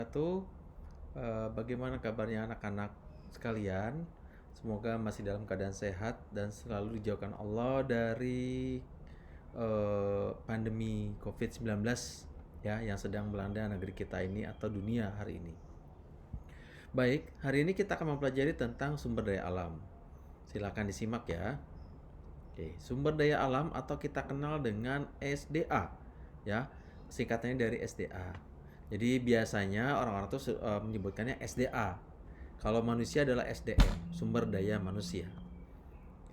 Satu, bagaimana kabarnya anak-anak sekalian? Semoga masih dalam keadaan sehat dan selalu dijauhkan Allah dari pandemi COVID-19 ya yang sedang melanda negeri kita ini atau dunia hari ini. Baik, hari ini kita akan mempelajari tentang sumber daya alam. Silakan disimak ya. Oke, sumber daya alam atau kita kenal dengan SDA ya. Singkatannya dari SDA. Jadi biasanya orang-orang tuh menyebutkannya SDA. Kalau manusia adalah SDM, sumber daya manusia.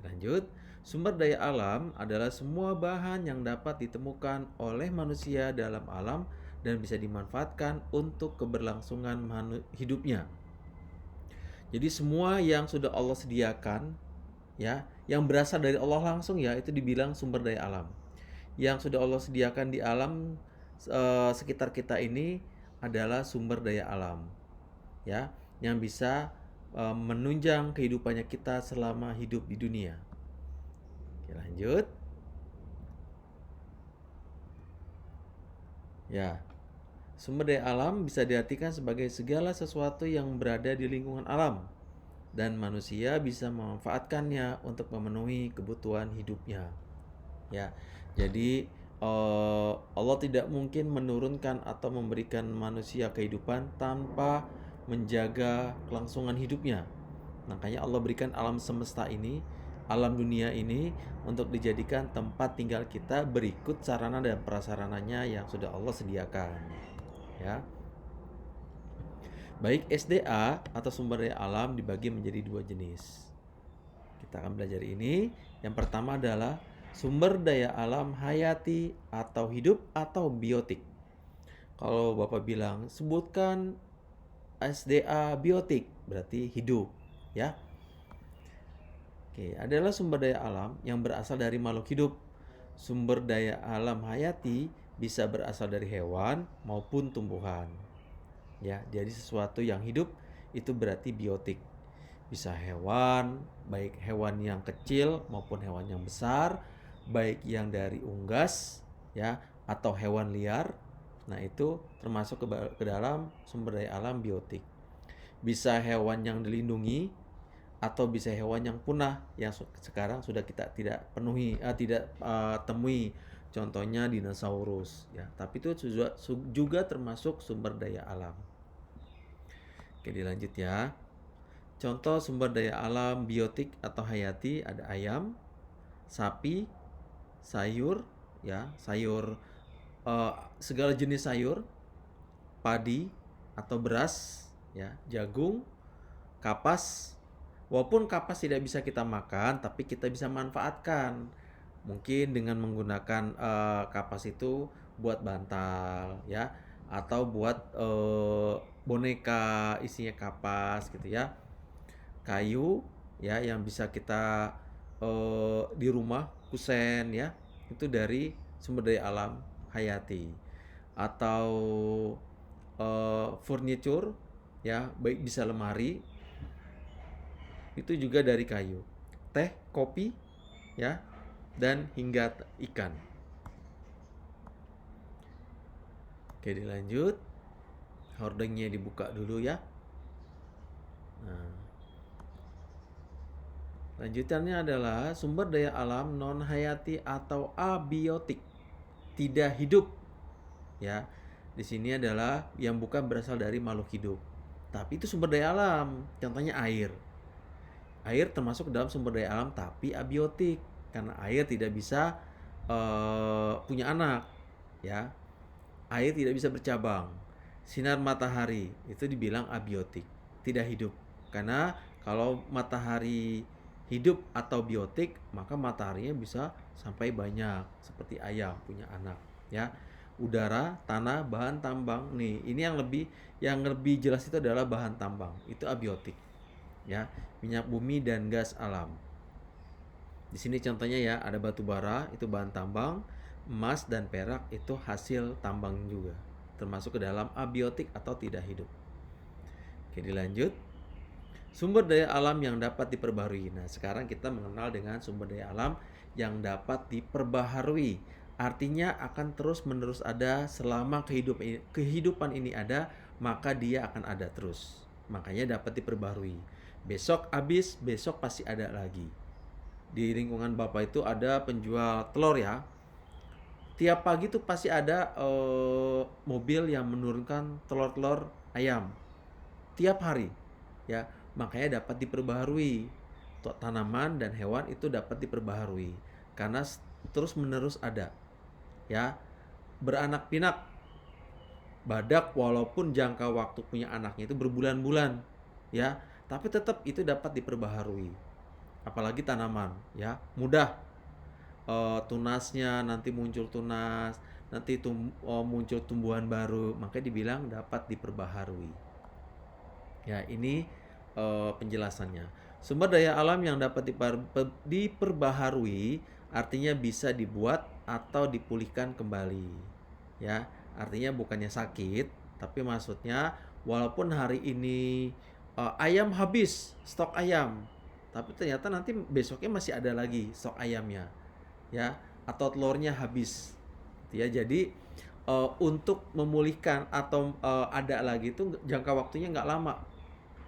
Lanjut, sumber daya alam adalah semua bahan yang dapat ditemukan oleh manusia dalam alam dan bisa dimanfaatkan untuk keberlangsungan hidupnya. Jadi semua yang sudah Allah sediakan ya, yang berasal dari Allah langsung ya, itu dibilang sumber daya alam. Yang sudah Allah sediakan di alam sekitar kita ini adalah sumber daya alam ya, yang bisa menunjang kehidupannya kita selama hidup di dunia. Oke, lanjut ya. Sumber daya alam bisa diartikan sebagai segala sesuatu yang berada di lingkungan alam dan manusia bisa memanfaatkannya untuk memenuhi kebutuhan hidupnya. Ya, jadi Allah tidak mungkin menurunkan atau memberikan manusia kehidupan tanpa menjaga kelangsungan hidupnya. Makanya Allah berikan alam semesta ini, alam dunia ini untuk dijadikan tempat tinggal kita berikut sarana dan prasarananya yang sudah Allah sediakan. Ya. Baik SDA atau sumber daya alam dibagi menjadi dua jenis. Kita akan belajar ini. Yang pertama adalah sumber daya alam hayati atau hidup atau biotik. Kalau Bapak bilang sebutkan SDA biotik, berarti hidup, ya. Oke, adalah sumber daya alam yang berasal dari makhluk hidup. Sumber daya alam hayati bisa berasal dari hewan maupun tumbuhan. Ya, jadi sesuatu yang hidup itu berarti biotik. Bisa hewan, baik hewan yang kecil maupun hewan yang besar, baik yang dari unggas ya atau hewan liar. Nah, itu termasuk ke dalam sumber daya alam biotik. Bisa hewan yang dilindungi atau bisa hewan yang punah yang sekarang sudah kita tidak temui. Contohnya dinosaurus ya, tapi itu juga termasuk sumber daya alam. Oke, dilanjut ya. Contoh sumber daya alam biotik atau hayati ada ayam, sapi, sayur ya, sayur segala jenis sayur, padi atau beras ya, jagung, kapas. Walaupun kapas tidak bisa kita makan, tapi kita bisa manfaatkan. Mungkin dengan menggunakan kapas itu buat bantal ya, atau buat boneka isinya kapas gitu ya. Kayu ya yang bisa kita di rumah, kusen ya, itu dari sumber daya alam hayati. Atau furniture ya, baik bisa lemari itu juga dari kayu. Teh, kopi ya, dan hingga ikan. Oke, dilanjut. Hordengnya dibuka dulu ya. Nah, lanjutannya adalah sumber daya alam non hayati atau abiotik, tidak hidup. Ya, di sini adalah yang bukan berasal dari makhluk hidup, tapi itu sumber daya alam. Contohnya air. Air termasuk dalam sumber daya alam tapi abiotik karena air tidak bisa punya anak, ya. Air tidak bisa bercabang. Sinar matahari itu dibilang abiotik, tidak hidup. Karena kalau matahari hidup atau biotik, maka mataharinya bisa sampai banyak seperti ayam punya anak, ya. Udara, tanah, bahan tambang. Nih, ini yang lebih jelas itu adalah bahan tambang. Itu abiotik. Ya, minyak bumi dan gas alam. Di sini contohnya ya, ada batu bara, itu bahan tambang, emas dan perak itu hasil tambang juga, termasuk ke dalam abiotik atau tidak hidup. Oke, dilanjut. Sumber daya alam yang dapat diperbaharui. Nah, sekarang kita mengenal dengan sumber daya alam yang dapat diperbaharui. Artinya akan terus-menerus ada selama kehidupan ini ada, maka dia akan ada terus. Makanya dapat diperbarui. Besok habis, besok pasti ada lagi. Di lingkungan Bapak itu ada penjual telur ya. Tiap pagi tuh pasti ada mobil yang menurunkan telur-telur ayam. Tiap hari ya. Makanya dapat diperbaharui. Tanaman dan hewan itu dapat diperbaharui karena terus-menerus ada. Ya. Beranak pinak. Badak walaupun jangka waktu punya anaknya itu berbulan-bulan ya, tapi tetap itu dapat diperbaharui. Apalagi tanaman ya, mudah tunasnya nanti muncul tunas, nanti muncul tumbuhan baru, makanya dibilang dapat diperbaharui. Ya, ini penjelasannya. Sumber daya alam yang dapat diperbaharui artinya bisa dibuat atau dipulihkan kembali. Ya, artinya bukannya sakit, tapi maksudnya walaupun hari ini ayam habis, stok ayam, tapi ternyata nanti besoknya masih ada lagi stok ayamnya. Ya, atau telurnya habis. Ya, jadi untuk memulihkan atau ada lagi itu jangka waktunya nggak lama.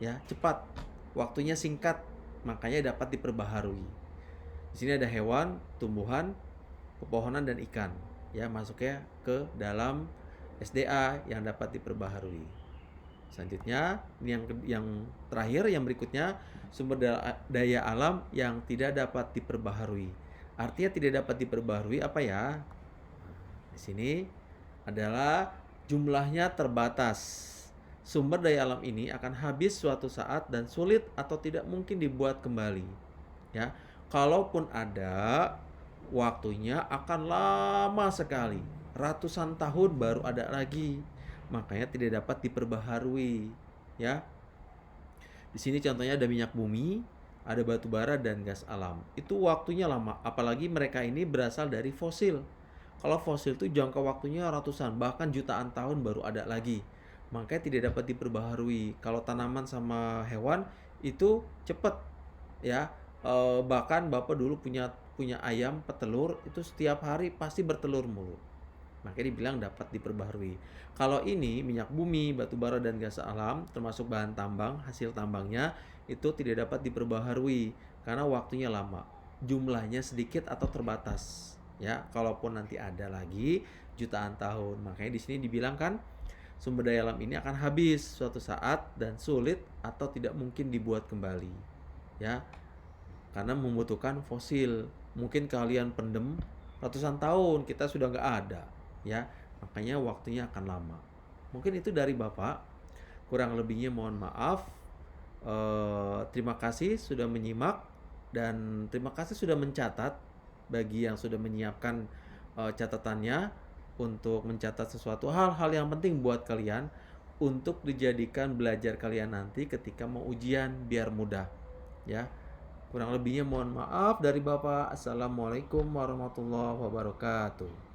Ya, cepat. Waktunya singkat, makanya dapat diperbaharui. Di sini ada hewan, tumbuhan, pepohonan dan ikan. Ya, masuknya ke dalam SDA yang dapat diperbaharui. Selanjutnya, ini yang terakhir, yang berikutnya, sumber daya alam yang tidak dapat diperbaharui. Artinya tidak dapat diperbaharui apa ya? Di sini adalah jumlahnya terbatas. Sumber daya alam ini akan habis suatu saat dan sulit atau tidak mungkin dibuat kembali. Ya, kalaupun ada, waktunya akan lama sekali. Ratusan tahun baru ada lagi. Makanya tidak dapat diperbaharui. Ya. Di sini contohnya ada minyak bumi, ada batu bara dan gas alam. Itu waktunya lama, apalagi mereka ini berasal dari fosil. Kalau fosil itu jangka waktunya ratusan, bahkan jutaan tahun baru ada lagi. Makanya tidak dapat diperbaharui. Kalau tanaman sama hewan itu cepat ya. Bahkan Bapak dulu punya ayam petelur, itu setiap hari pasti bertelur mulu. Makanya dibilang dapat diperbaharui. Kalau ini minyak bumi, batu bara dan gas alam termasuk bahan tambang, hasil tambangnya itu tidak dapat diperbaharui karena waktunya lama, jumlahnya sedikit atau terbatas. Ya, kalaupun nanti ada lagi jutaan tahun. Makanya di sini dibilang kan sumber daya alam ini akan habis suatu saat dan sulit atau tidak mungkin dibuat kembali. Ya. Karena membutuhkan fosil. Mungkin kalian pendem ratusan tahun, kita sudah nggak ada. Ya, makanya waktunya akan lama. Mungkin itu dari Bapak. Kurang lebihnya mohon maaf. Terima kasih sudah menyimak dan terima kasih sudah mencatat bagi yang sudah menyiapkan catatannya untuk mencatat sesuatu hal-hal yang penting buat kalian untuk dijadikan belajar kalian nanti ketika mau ujian biar mudah. Ya. Kurang lebihnya mohon maaf dari Bapak. Assalamualaikum warahmatullahi wabarakatuh.